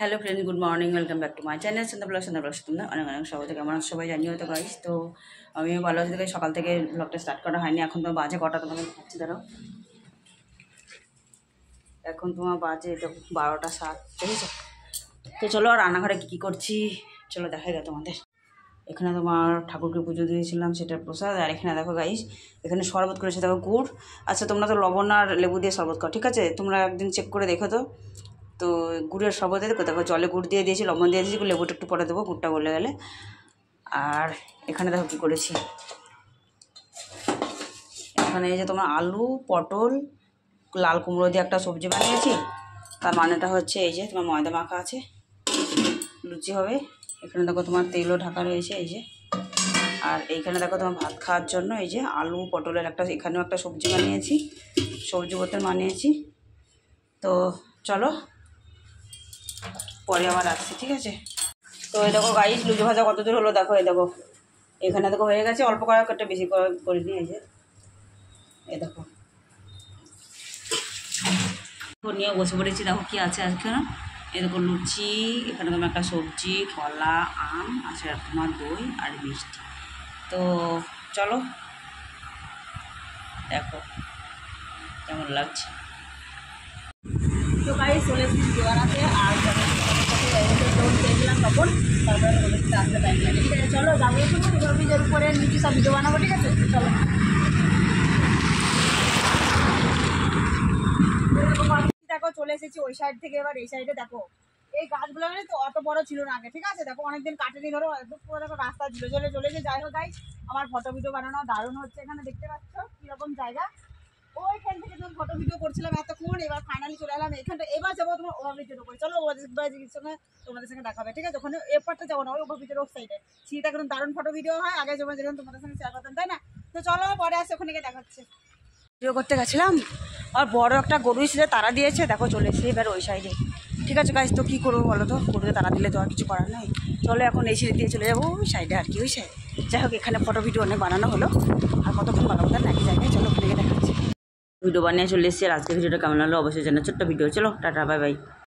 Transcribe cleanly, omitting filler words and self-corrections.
Hello friend, good morning, welcome back to my channel Sandhya blog. তোমরা অনেক অনেক সবাই থেকে আমার সবাই জানিও তো গাইস। তো আমি ভালো আছি থেকে সকাল থেকে ব্লগটা স্টার্ট করা হয়নি। এখন তো বাজে কটা তোমাকে দেখাচ্ছি, ধরো এখন তোমার বাজে তো 12টা 7, ঠিক আছে। তো চলো আর রান্নাঘরে কী করছি চলো দেখাই গেল তোমাদের। এখানে তোমার ঠাকুরকে পুজো দিয়েছিলাম, সেটার প্রসাদ। আর এখানে দেখো গাইস, এখানে শরবত করেছে, দেখো গুড়। আচ্ছা তোমরা তো লবণ আর লেবু দিয়ে শরবত করো, ঠিক আছে, তোমরা একদিন চেক করে দেখো তো। তো গুড়ের শরবতে দেখো জলে গুড় দিয়ে দিয়েছি, লবণ দিয়ে দিয়েছি, লেবুটা একটু পরে দেবো গুড়টা গলে গেলে। আর এখানে দেখো কী করেছি, এখানে এই যে তোমার আলু পটল লাল কুমড়ো দিয়ে একটা সবজি বানিয়েছি। তার মানেটা হচ্ছে এই যে তোমার ময়দা মাখা আছে, লুচি হবে। এখানে দেখো তোমার তেলও ঢাকা রয়েছে এই যে। আর এইখানে দেখো তোমার ভাত খাওয়ার জন্য এই যে আলু পটলের একটা, এখানেও একটা সবজি বানিয়েছি, সবজি বোতল বানিয়েছি। তো চলো পরে আবার আসছি, ঠিক আছে। তো এই দেখো গাইস, লুচি ভাজা কত দূর হলো দেখো। এই দেখো এখানে দেখো হয়ে গেছে, অল্প কয়েকটা বেশি করে নিয়ে এই যে এই দেখো নিয়ে বসে পড়েছি। দেখো কি আছে আজকে, এই দেখো লুচি, এখানে তোমার একটা সবজি, কলা, আম আছে, আর তোমার দই আর মিষ্টি। তো চলো দেখো কেমন লাগছে। তো গাইস চলে এসেছি ভিডিও বানাতে। আর দেখলাম তখন তারপরে বলেছি আসতে টাইম লাগে, ঠিক আছে। চলো যাবো ব্রিজের উপরে নিচে সব ভিডিও বানাবো, ঠিক আছে। চলো দেখো চলে এসেছি ওই সাইড থেকে, এবার এই সাইডে দেখো এই গাছগুলো তো অত বড় ছিল না আগে, ঠিক আছে। দেখো অনেকদিন কাটেনি, ধরো একদম পুরো দেখো রাস্তা ঝুলে ঝুলে চলেছে। যাই হোক গাইস, আমার ফটো ভিডিও বানানো দারুণ হচ্ছে। এখানে দেখতে পাচ্ছ কিরকম জায়গা, ওইখান থেকে তোমার ফটো ভিডিও করছিলাম এতক্ষণ, এবার ফাইনালি চলে এলাম এইখানটা। এবার যাবো তোমার ওভারব্রিজের উপরে, চলো ওভারব্রিজের সঙ্গে তোমাদের সঙ্গে দেখাবে, ঠিক আছে। ওখানে এরপরটা যাবো না, ওই ওভারব্রিজের ওই সাইডে শীত এখন দারুণ ফটো ভিডিও হয়। আগে যেমন যেরকম তোমাদের সঙ্গে শেয়ার করতাম, তাই না। তো চলো পরে আসে, ওখানে গিয়ে দেখাচ্ছে। ভিডিও করতে গেছিলাম আর বড় একটা গরু এসে তারা দিয়েছে, দেখো চলে এসে এবার ওই সাইডে, ঠিক আছে গাইস। তো কী করবো বলো তো, গরুতে তারা দিলে তো আর কিছু করার নাই। চলো এখন এই সাইড দিয়ে চলে যাবো ওই সাইডে আর কি, ওই সাইড। যাই হোক এখানে ফটো ভিডিও অনেক বানানো হলো, আর কতক্ষণ বানাবো তার একই জায়গায়। চলো ওখানে গিয়ে দেখাচ্ছি। ভিডিও বানিয়ে চলে এসেছি। আর আজকের ভিডিওটা কেমন হলো অবশ্যই জানা, ছোট্ট ভিডিও। চলো টাটা, বাই বাই।